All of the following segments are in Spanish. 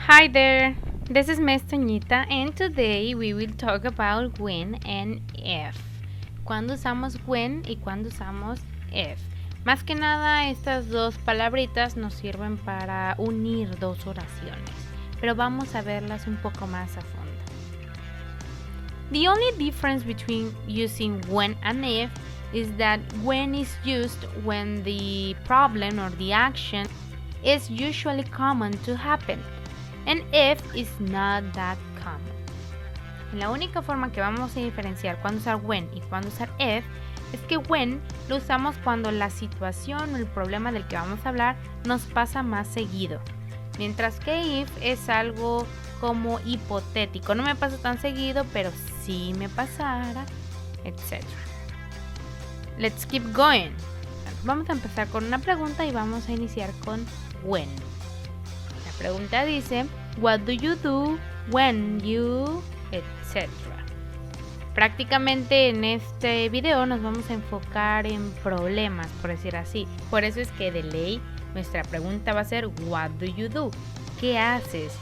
Hi there, this is Miss Toñita and today we will talk about when and if. Cuando usamos when y cuando usamos if. Más que nada estas dos palabritas nos sirven para unir dos oraciones, pero vamos a verlas un poco más a fondo. The only difference between using when and if is that when is used when the problem or the action is usually common to happen. And if is not that common. La única forma que vamos a diferenciar cuando usar when y cuando usar if es que when lo usamos cuando la situación o el problema del que vamos a hablar nos pasa más seguido. Mientras que if es algo como hipotético. No me pasa tan seguido, pero si me pasara, etc. Let's keep going. Vamos a empezar con una pregunta y vamos a iniciar con when. La pregunta dice, what do you do when you, etc. Prácticamente en este video nos vamos a enfocar en problemas, por decir así. Por eso es que de ley nuestra pregunta va a ser, what do you do? ¿Qué haces?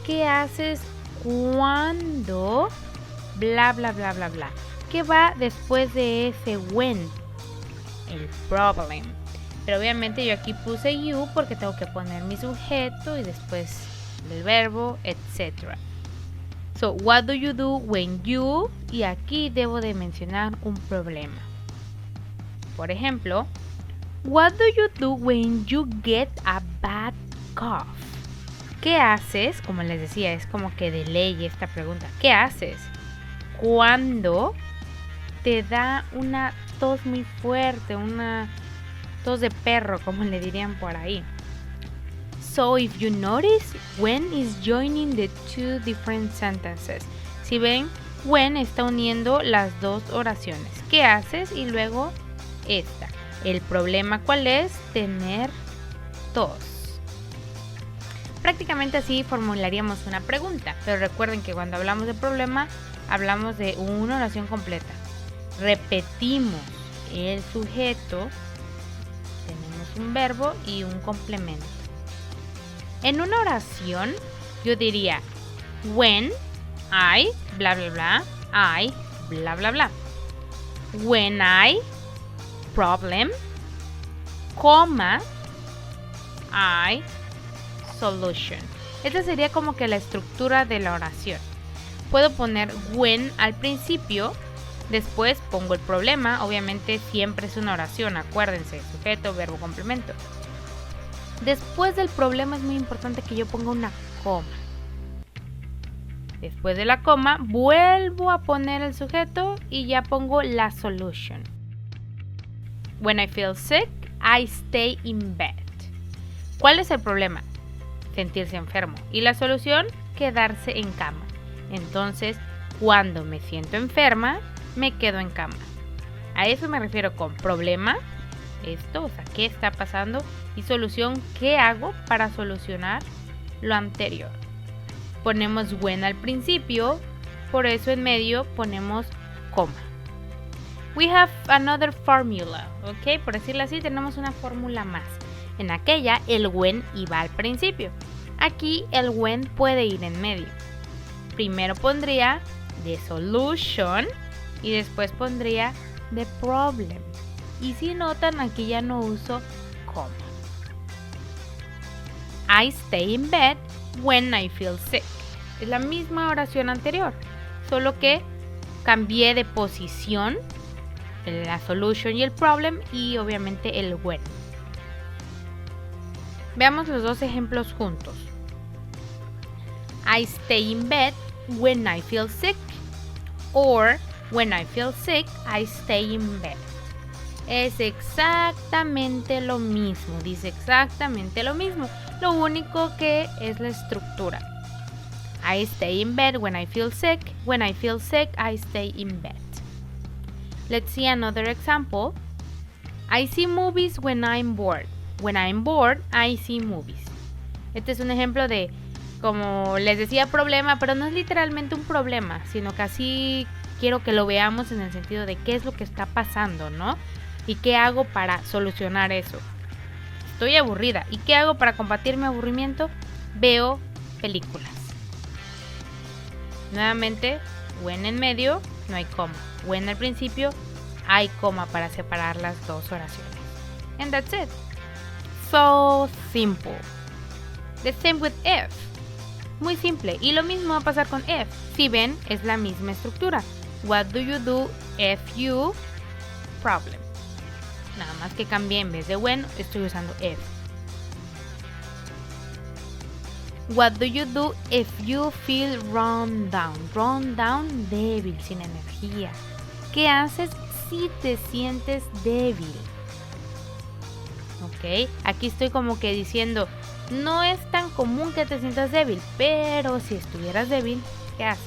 ¿Qué haces cuando bla bla bla bla bla? ¿Qué va después de ese when? El problem. Pero obviamente yo aquí puse you porque tengo que poner mi sujeto y después el verbo, etc. So, what do you do when you? Y aquí debo de mencionar un problema. Por ejemplo, what do you do when you get a bad cough? ¿Qué haces? Como les decía, es como que de ley esta pregunta. ¿Qué haces cuando te da una tos muy fuerte, una tos de perro, como le dirían por ahí? So, if you notice, when is joining the two different sentences. Si ven, when está uniendo las dos oraciones. ¿Qué haces? Y luego esta. El problema, ¿cuál es? Tener tos. Prácticamente así formularíamos una pregunta. Pero recuerden que cuando hablamos de problema, hablamos de una oración completa. Repetimos el sujeto, tenemos un verbo y un complemento. En una oración yo diría when I bla bla bla, I bla bla bla. When I problem, coma, I solution. Esta sería como que la estructura de la oración. Puedo poner when al principio. Después pongo el problema, obviamente siempre es una oración, acuérdense, sujeto, verbo, complemento. Después del problema es muy importante que yo ponga una coma. Después de la coma, vuelvo a poner el sujeto y ya pongo la solution. When I feel sick, I stay in bed. ¿Cuál es el problema? Sentirse enfermo. Y la solución, quedarse en cama. Entonces, cuando me siento enferma, me quedo en cama. A eso me refiero con problema, esto, o sea, ¿qué está pasando? Y solución, ¿qué hago para solucionar lo anterior? Ponemos when al principio, por eso en medio ponemos coma. We have another formula, ¿ok? Por decirlo así, tenemos una fórmula más. En aquella, el when iba al principio. Aquí, el when puede ir en medio. Primero pondría the solution y después pondría the problem. Y si notan, aquí ya no uso coma. I stay in bed when I feel sick. Es la misma oración anterior, solo que cambié de posición la solution y el problem y obviamente el when. Veamos los dos ejemplos juntos. I stay in bed when I feel sick, or when I feel sick, I stay in bed. Es exactamente lo mismo, dice exactamente lo mismo. Lo único que es la estructura. I stay in bed when I feel sick. When I feel sick, I stay in bed. Let's see another example. I see movies when I'm bored. When I'm bored, I see movies. Este es un ejemplo de, como les decía, problema, pero no es literalmente un problema, sino que así quiero que lo veamos en el sentido de qué es lo que está pasando, ¿no? ¿Y qué hago para solucionar eso? Estoy aburrida. ¿Y qué hago para combatir mi aburrimiento? Veo películas. Nuevamente, when en medio, no hay coma. When al principio, hay coma para separar las dos oraciones. And that's it. So simple. The same with if. Muy simple. Y lo mismo va a pasar con if. Si ven, es la misma estructura. What do you do if you problem? Nada más que cambié, en vez de when, estoy usando if. What do you do if you feel run down? Run down, débil, sin energía. ¿Qué haces si te sientes débil? Ok, aquí estoy como que diciendo, no es tan común que te sientas débil, pero si estuvieras débil, ¿qué haces?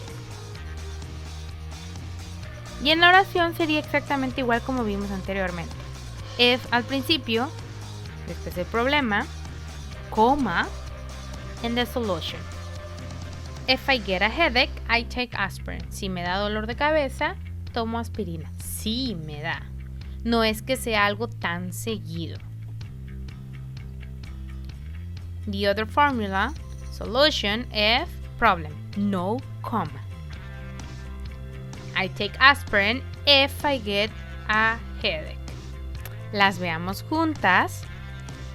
Y en la oración sería exactamente igual como vimos anteriormente. If al principio, después el problema, coma, and the solution. If I get a headache, I take aspirin. Si me da dolor de cabeza, tomo aspirina. Sí me da. No es que sea algo tan seguido. The other formula, solution, if, problem, no coma. I take aspirin if I get a headache. Las veamos juntas.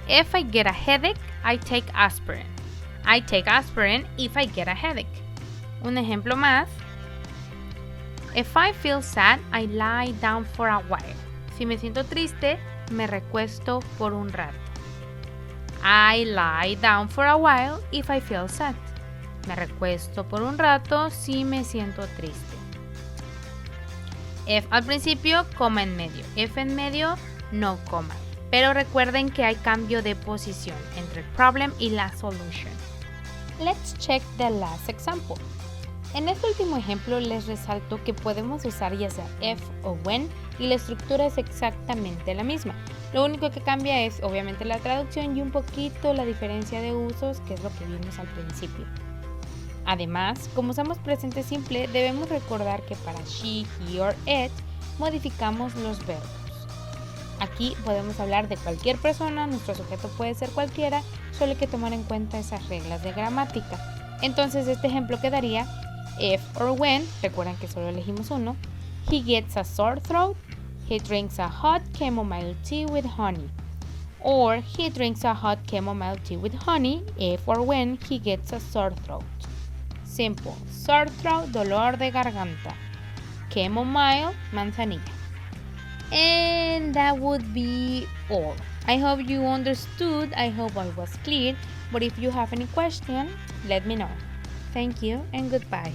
If I get a headache, I take aspirin. I take aspirin if I get a headache. Un ejemplo más. If I feel sad, I lie down for a while. Si me siento triste, me recuesto por un rato. I lie down for a while if I feel sad. Me recuesto por un rato si me siento triste. If al principio, coma en medio. If en medio, no coma. Pero recuerden que hay cambio de posición entre el problem y la solution. Let's check the last example. En este último ejemplo les resalto que podemos usar ya sea if o when y la estructura es exactamente la misma. Lo único que cambia es obviamente la traducción y un poquito la diferencia de usos, que es lo que vimos al principio. Además, como usamos presente simple, debemos recordar que para she, he or it modificamos los verbos. Aquí podemos hablar de cualquier persona, nuestro sujeto puede ser cualquiera, solo hay que tomar en cuenta esas reglas de gramática. Entonces este ejemplo quedaría if or when, recuerden que solo elegimos uno, he gets a sore throat, he drinks a hot chamomile tea with honey. Or he drinks a hot chamomile tea with honey if or when he gets a sore throat. Simple, sore throat, dolor de garganta. Chamomile, manzanilla. And that would be all. I hope you understood. I hope I was clear. But if you have any question, let me know. Thank you and goodbye.